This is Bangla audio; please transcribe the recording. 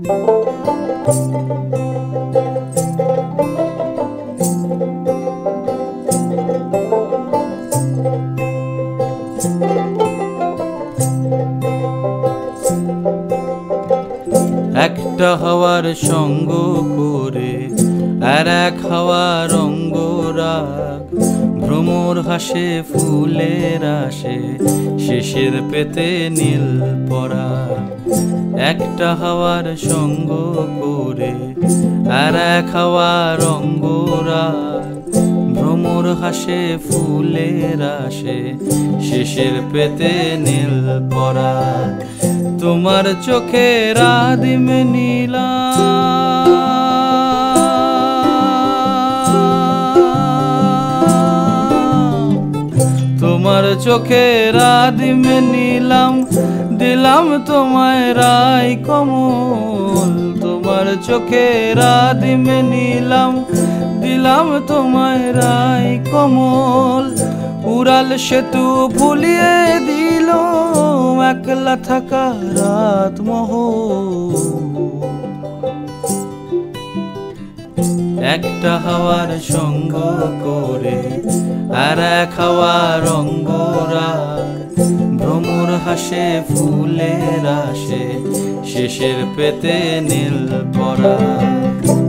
একটা হাওয়ার সঙ্গ করে আর এক হাওয়ার অঙ্গরাগ, ভ্রমর হাসে ফুলের আসে শেষের পেতে নীল পরাগ। একটা হাওয়ার সঙ্গ করে আর এক হাওয়ার অঙ্গরাগ, ভ্রমর হাসে ফুলের আসে শেষের পেতে নীল পরাগ। তোমার চোখের আদিম নীলা তোমার চোখের আদিম নীলাম, দিলাম তোমায় রাই কমল। তোমার চোখের আদিম নীলাম, দিলাম তোমায় রাই কমল। উড়াল সেতু ভুলিয়ে দিল একলা থাকা রাত মহল। একটা হাওয়ার সঙ্গ করে আর এক হাওয়ার অঙ্গরাগ, ভ্রমর হাসে ফুলের আসে শেষের পেতে নীল পরাগ।